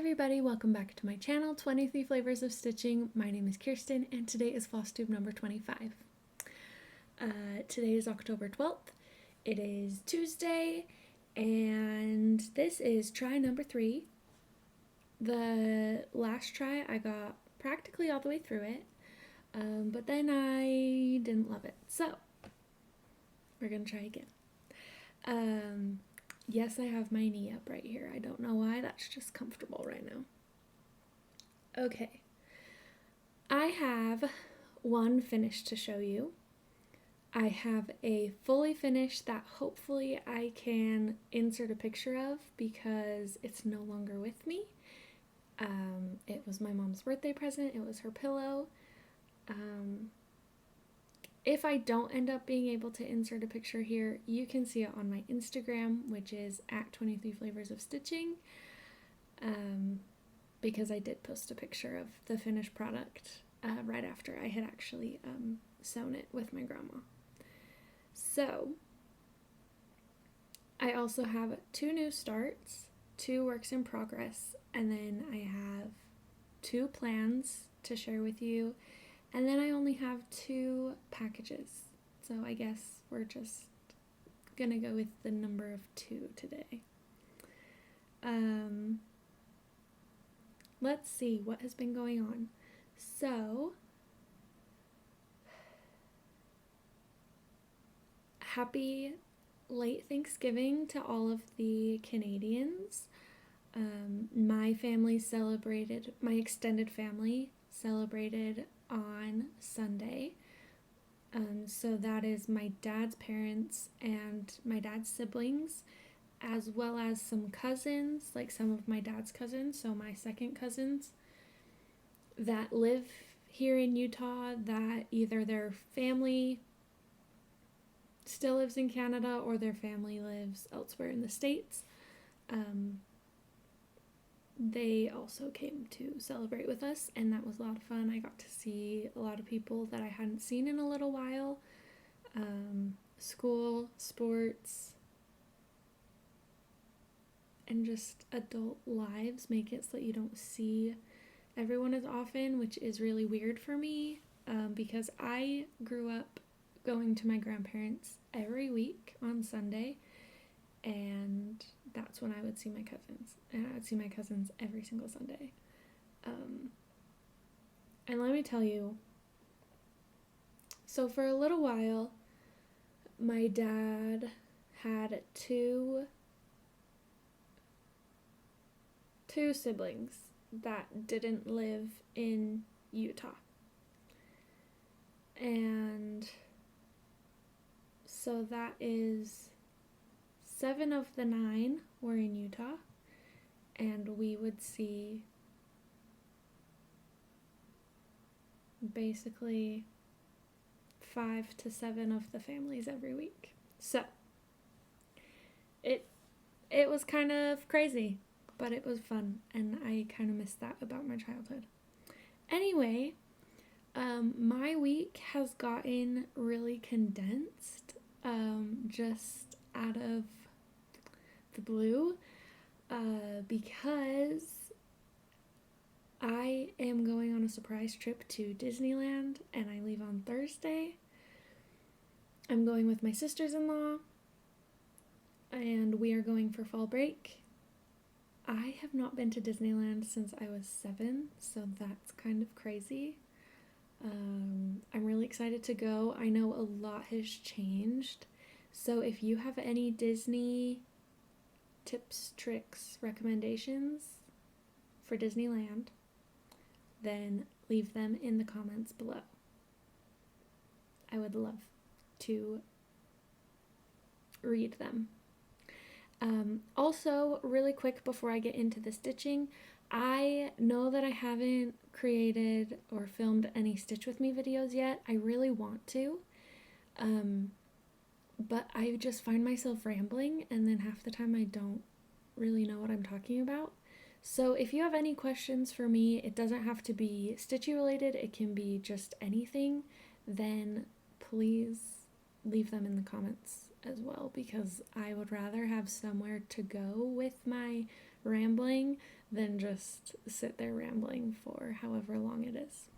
everybody, welcome back to my channel, 23 Flavors of Stitching. My name is Kirsten and today is Flosstube number 25. Today is October 12th. It is Tuesday and this is try number 3. The last try I got practically all the way through it, but then I didn't love it. So we're gonna try again. Yes, I have my knee up right here. I don't know why, that's just comfortable right now. Okay, I have one finish to show you. I have a fully finished that hopefully I can insert a picture of because it's no longer with me. It was my mom's birthday present, it was her pillow. If I don't end up being able to insert a picture here, you can see it on my Instagram, which is at 23 Flavors of Stitching, because I did post a picture of the finished product right after I had actually sewn it with my grandma. So, I also have 2 new starts, 2 works in progress, and then I have 2 plans to share with you. And then I only have 2 packages, so I guess we're just gonna go with the number of 2 today. Let's see what has been going on. So, happy late Thanksgiving to all of the Canadians. My family celebrated, my extended family celebrated on Sunday. So that is my dad's parents and my dad's siblings, as well as some cousins, like some of my dad's cousins, so my second cousins that live here in Utah, that either their family still lives in Canada or their family lives elsewhere in the States. They also came to celebrate with us, and that was a lot of fun. I got to see a lot of people that I hadn't seen in a little while. School, sports, and just adult lives make it so that you don't see everyone as often, which is really weird for me, because I grew up going to my grandparents every week on Sunday, and that's when I would see my cousins. And I would see my cousins every single Sunday. And let me tell you, so for a little while, my dad had two siblings that didn't live in Utah. And so that is 7 of the 9 were in Utah, and we would see basically 5 to 7 of the families every week. So it was kind of crazy, but it was fun, and I kind of missed that about my childhood. Anyway, my week has gotten really condensed, just out of the blue, because I am going on a surprise trip to Disneyland, and I leave on Thursday. I'm going with my sisters-in-law, and we are going for fall break. I have not been to Disneyland since I was 7, so that's kind of crazy. I'm really excited to go. I know a lot has changed, so if you have any Disney tips, tricks, recommendations for Disneyland, then leave them in the comments below. I would love to read them. Also, really quick before I get into the stitching, I know that I haven't created or filmed any Stitch With Me videos yet. I really want to, but I just find myself rambling, and then half the time I don't really know what I'm talking about. So if you have any questions for me, it doesn't have to be Stitchy related, it can be just anything, then please leave them in the comments as well, because I would rather have somewhere to go with my rambling than just sit there rambling for however long it is.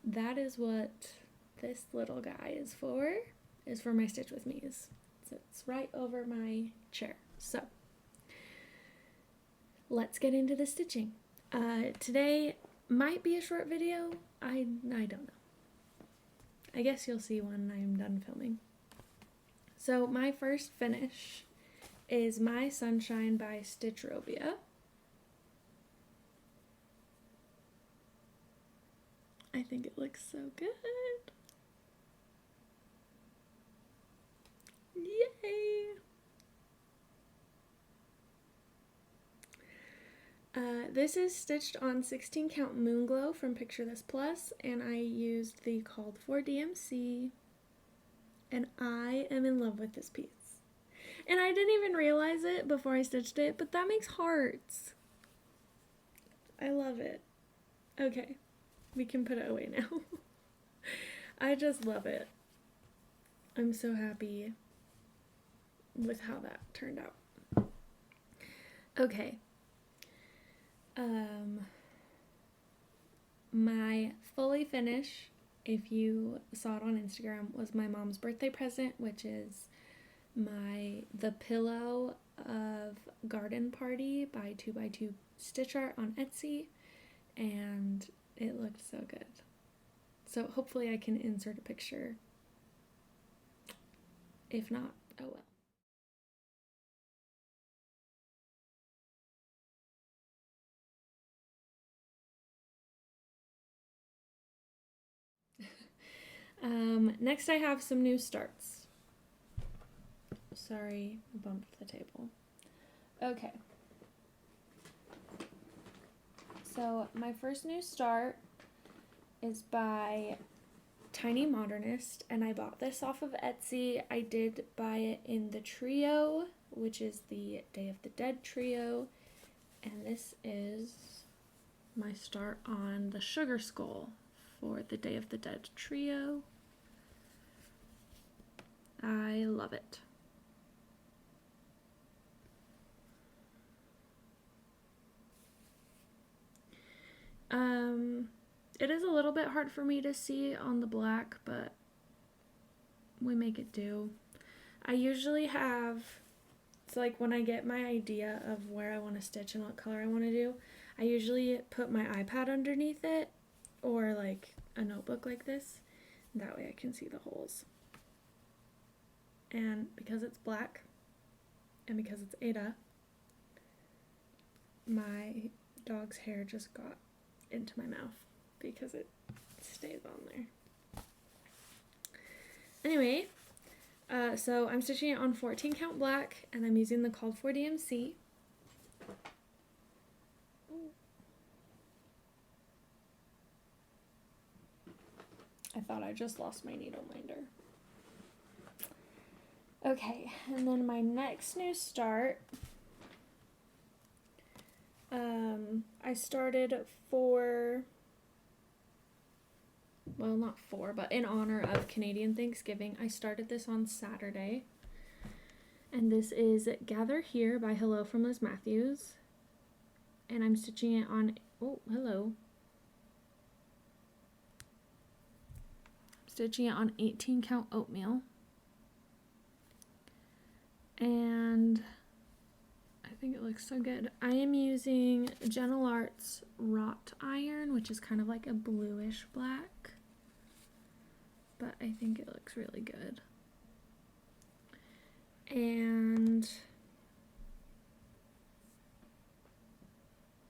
That is what this little guy is for my Stitch With Me's. So it's right over my chair. So let's get into the stitching. Today might be a short video. I don't know. I guess you'll see when I'm done filming. So my first finish is My Sunshine by Stitchrovia. I think it looks so good. Yay! This is stitched on 16 count Moonglow from Picture This Plus, and I used the Called For DMC, and I am in love with this piece. And I didn't even realize it before I stitched it, but that makes hearts. I love it. Okay, we can put it away now. I just love it. I'm so happy with how that turned out. Okay. My fully finish, if you saw it on Instagram, was my mom's birthday present, which is the pillow of Garden Party by 2x2 Stitch Art on Etsy, and it looked so good. So hopefully I can insert a picture. If not, oh well. Next I have some new starts. Sorry, I bumped the table. Okay. So my first new start is by Tiny Modernist, and I bought this off of Etsy. I did buy it in the trio, which is the Day of the Dead trio, and this is my start on the Sugar Skull for the Day of the Dead trio. I love it. It is a little bit hard for me to see on the black, but we make it do. I usually have, so like when I get my idea of where I want to stitch and what color I want to do, I usually put my iPad underneath it or like a notebook like this. That way I can see the holes. And because it's black and because it's Aida, my dog's hair just got into my mouth because it stays on there. Anyway, so I'm stitching it on 14 count black, and I'm using the Called For DMC. I thought I just lost my needle minder. Okay, and then my next new start, I started but in honor of Canadian Thanksgiving, I started this on Saturday. And this is Gather Here by Hello from Liz Mathews. And I'm stitching it on, stitching it on 18 count Oatmeal. And I think it looks so good. I am using Gentle Arts wrought iron, which is kind of like a bluish black, but I think it looks really good. And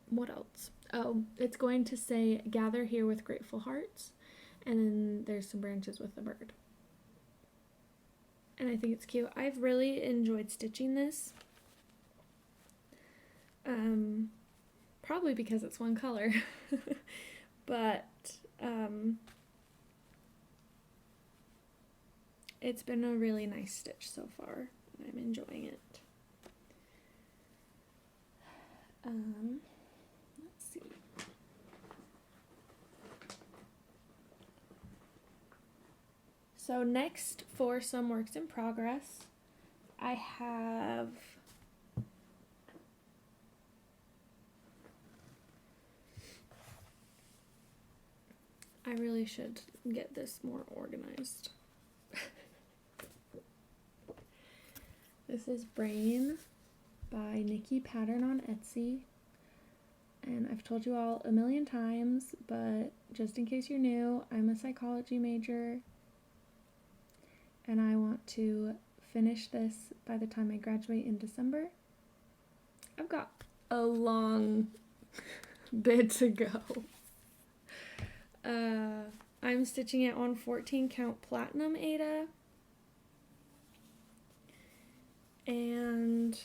what else? Oh, it's going to say Gather Here with Grateful Hearts, and then there's some branches with a bird. And I think it's cute. I've really enjoyed stitching this. Probably because it's one color. But it's been a really nice stitch so far. I'm enjoying it. Let's see. So next, for some works in progress, I have I really should get this more organized. This is Brain by NikkiPattern on Etsy. And I've told you all a million times, but just in case you're new, I'm a psychology major. And I want to finish this by the time I graduate in December. I've got a long bit to go. I'm stitching it on 14 count platinum Aida. And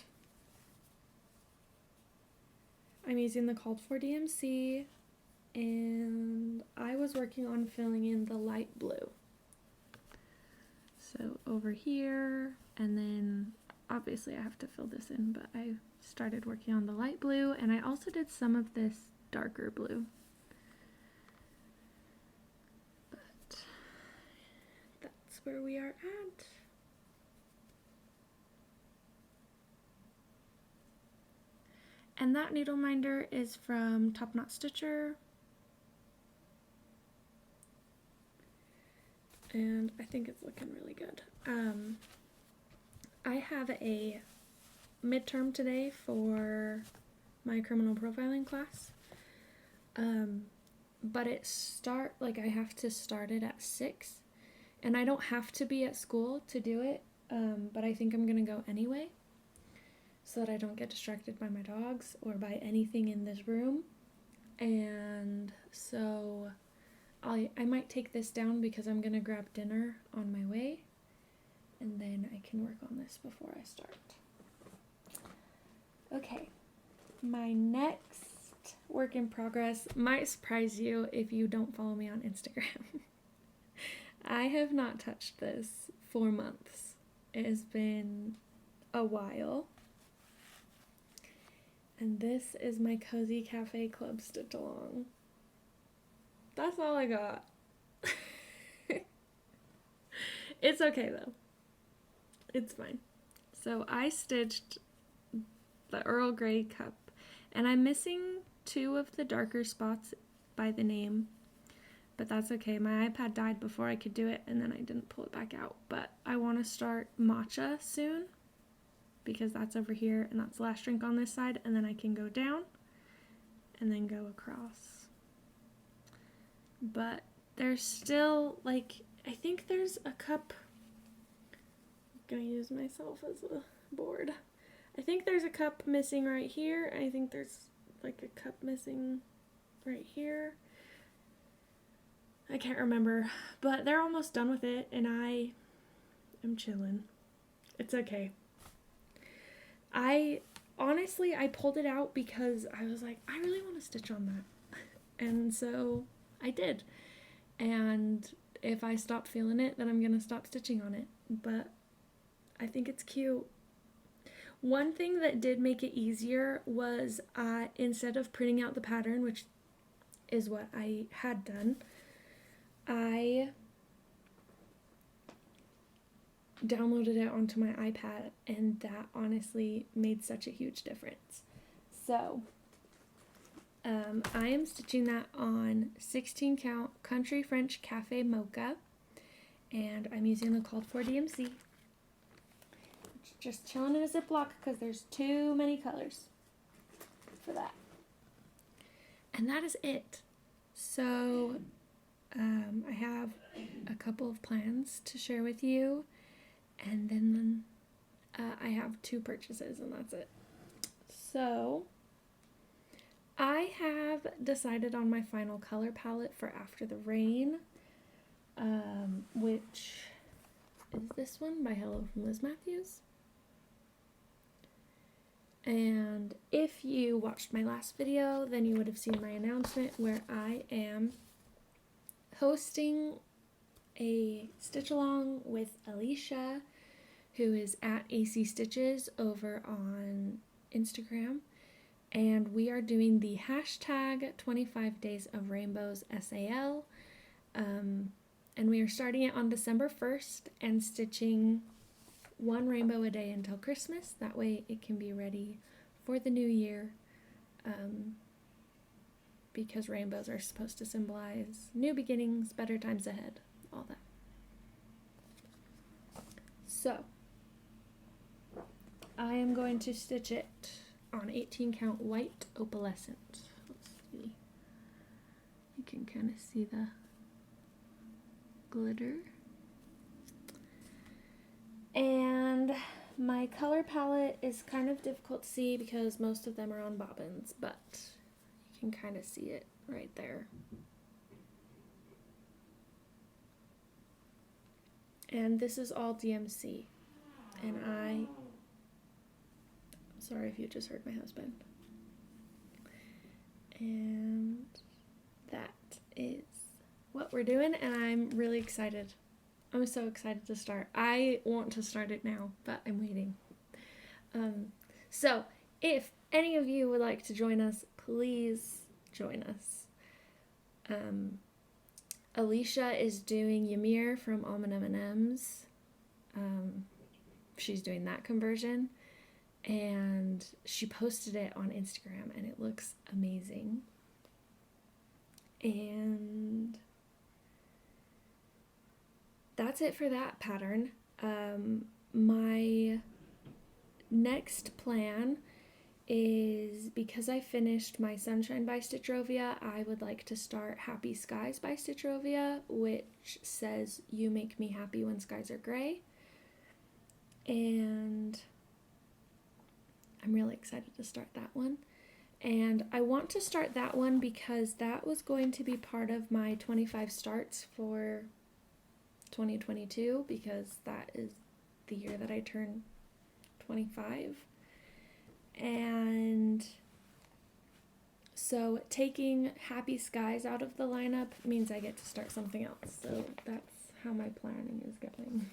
I'm using the called for DMC, and I was working on filling in the light blue. So over here, and then obviously I have to fill this in, but I started working on the light blue, and I also did some of this darker blue. But that's where we are at. And that needle minder is from TopKnot Stitcher. And I think it's looking really good. I have a midterm today for my criminal profiling class. But I have to start it at 6. And I don't have to be at school to do it, but I think I'm gonna go anyway, so that I don't get distracted by my dogs or by anything in this room. And so I might take this down because I'm gonna grab dinner on my way, and then I can work on this before I start. Okay, my next work in progress might surprise you if you don't follow me on Instagram. I have not touched this for months. It has been a while. And this is my Cozy Café Club Stitch Along. That's all I got. It's okay though. It's fine. So I stitched the Earl Grey cup, and I'm missing 2 of the darker spots by the name, but that's okay. My iPad died before I could do it, and then I didn't pull it back out. But I want to start Mocha soon, because that's over here, and that's the last drink on this side, and then I can go down and then go across. But there's still, like, I think there's a cup. I'm gonna use myself as a board. I think there's a cup missing right here. I think there's like a cup missing right here. I can't remember, but they're almost done with it, and I am chilling. It's okay. I pulled it out because I was like, I really want to stitch on that. And so I did. And if I stop feeling it, then I'm going to stop stitching on it. But I think it's cute. One thing that did make it easier was instead of printing out the pattern, which is what I had done, I downloaded it onto my iPad, and that honestly made such a huge difference. So I am stitching that on 16 count Country French Café Mocha, and I'm using the called for DMC. Just chilling in a Ziploc because there's too many colors for that. And that is it. So I have a couple of plans to share with you, and then I have 2 purchases, and that's it. So I have decided on my final color palette for After the Rain, which is this one by Hello from Liz Mathews. And if you watched my last video, then you would have seen my announcement where I am hosting a stitch along with Alicia, who is at AC Stitches over on Instagram. And we are doing the hashtag 25 Days of Rainbows SAL. And we are starting it on December 1st and stitching 1 rainbow a day until Christmas. That way it can be ready for the new year. because rainbows are supposed to symbolize new beginnings, better times ahead, all that. So, I am going to stitch it on 18 count white opalescent. Let's see. You can kind of see the glitter. And my color palette is kind of difficult to see because most of them are on bobbins, but you can kind of see it right there. And this is all DMC. And I'm sorry if you just heard my husband. And that is what we're doing, and I'm really excited. I'm so excited to start. I want to start it now, but I'm waiting. So if any of you would like to join us, please join us. Alicia is doing Yamir from Almond M&M's. She's doing that conversion, and she posted it on Instagram, and it looks amazing. And that's it for that pattern. My next plan is, because I finished my Sunshine by Stitchrovia, I would like to start Happy Skies by Stitchrovia, which says, "You make me happy when skies are gray." And I'm really excited to start that one. And I want to start that one because that was going to be part of my 25 starts for 2022, because that is the year that I turned 25. And so taking Happy Skies out of the lineup means I get to start something else. So that's how my planning is going.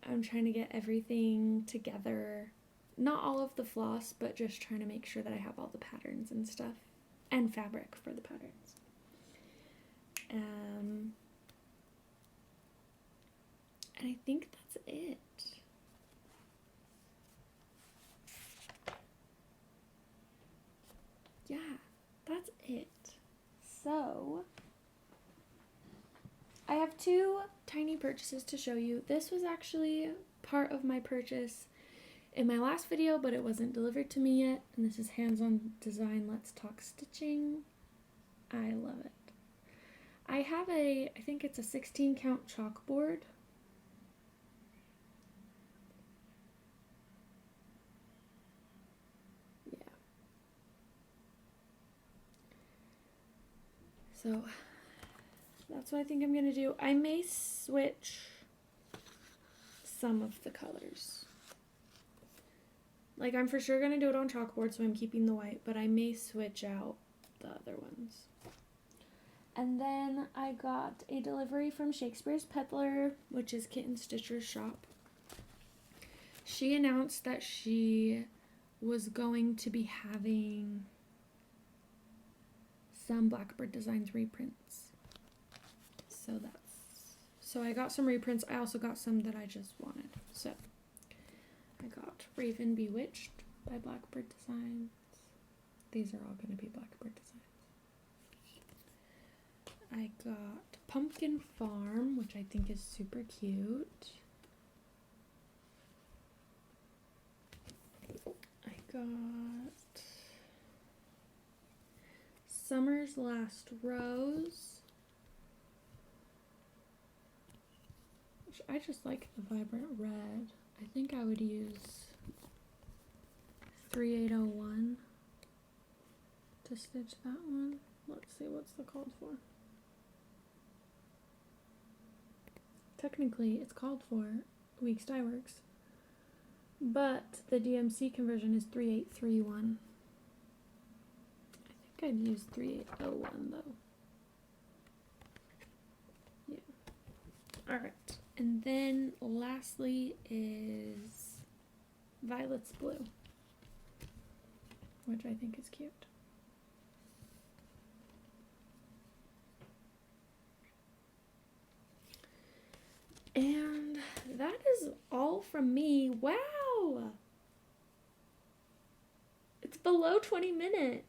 I'm trying to get everything together. Not all of the floss, but just trying to make sure that I have all the patterns and stuff. And fabric for the patterns. And I think that's it. Yeah, that's it. So, I have two tiny purchases to show you. This was actually part of my purchase in my last video, but it wasn't delivered to me yet. And this is Hands-On Design Let's Talk Stitching. I love it. I have I think it's a 16 count chalkboard. Yeah. So that's what I think I'm gonna do. I may switch some of the colors. Like, I'm for sure gonna do it on chalkboard, so I'm keeping the white, but I may switch out the other ones. And then I got a delivery from Shakespeare's Peddler, which is Kitten Stitcher's shop. She announced that she was going to be having some Blackbird Designs reprints. So I got some reprints. I also got some that I just wanted. So I got Raven Bewitched by Blackbird Designs. These are all going to be Blackbird Designs. I got Pumpkin Farm, which I think is super cute. I got Summer's Last Rose, which I just like the vibrant red. I think I would use 3801 to stitch that one. Let's see, what's the called for? Technically, it's called for Weeks Dye Works, but the DMC conversion is 3831. I think I'd use 3801 though. Yeah. Alright, and then lastly is Violet's Blue, which I think is cute. And that is all from me. Wow! It's below 20 minutes.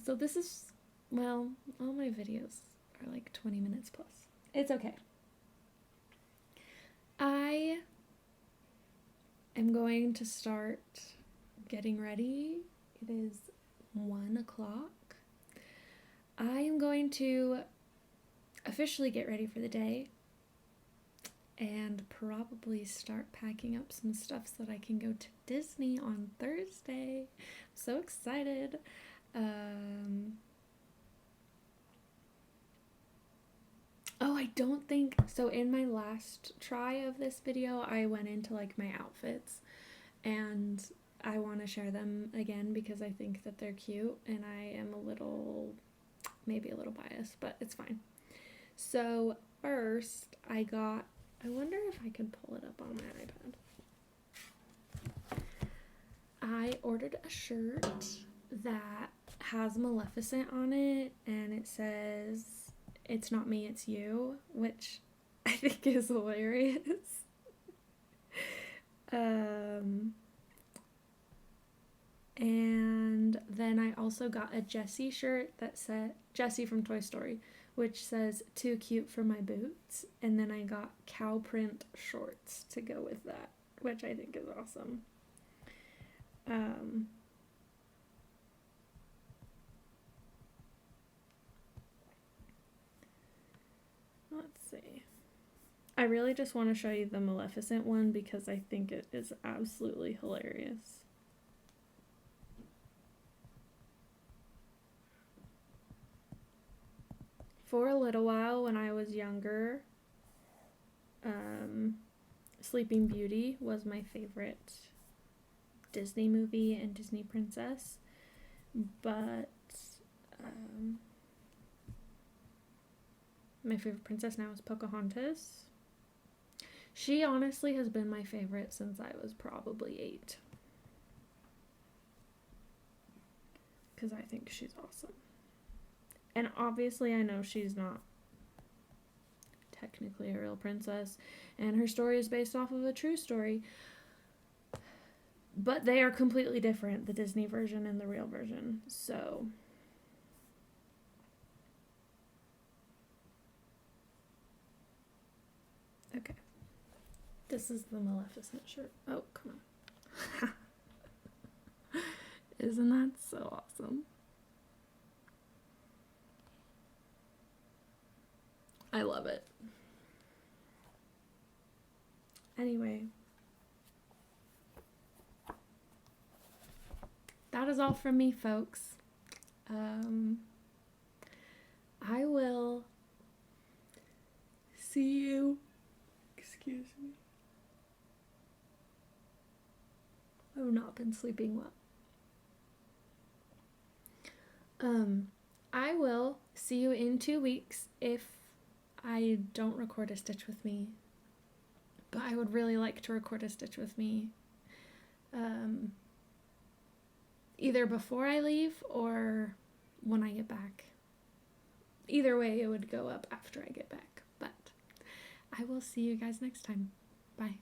So this is, well, all my videos are like 20 minutes plus. It's okay. I am going to start getting ready. It is 1 o'clock. I am going to officially get ready for the day and probably start packing up some stuff so that I can go to Disney on Thursday. I'm so excited. Oh, I don't think, so in my last try of this video, I went into like my outfits, and I want to share them again because I think that they're cute, and I am maybe a little biased, but it's fine. So first I wonder if I can pull it up on my iPad. I ordered a shirt that has Maleficent on it, and it says, "It's not me, it's you," which I think is hilarious. And then I also got a Jessie shirt that said, Jessie from Toy Story, which says, "Too cute for my boots." And then I got cow print shorts to go with that, which I think is awesome. Let's see. I really just want to show you the Maleficent one because I think it is absolutely hilarious. For a little while when I was younger, Sleeping Beauty was my favorite Disney movie and Disney princess, but my favorite princess now is Pocahontas. She honestly has been my favorite since I was probably 8. Because I think she's awesome. And obviously I know she's not technically a real princess, and her story is based off of a true story. But they are completely different, the Disney version and the real version. So okay. This is the Maleficent shirt. Oh, come on. Isn't that so awesome? I love it. Anyway, that is all from me, folks. I will see you. Excuse me. I've not been sleeping well. I will see you in 2 weeks if I don't record a Stitch with me. But I would really like to record a Stitch with me. Either before I leave or when I get back. Either way, it would go up after I get back. But I will see you guys next time. Bye.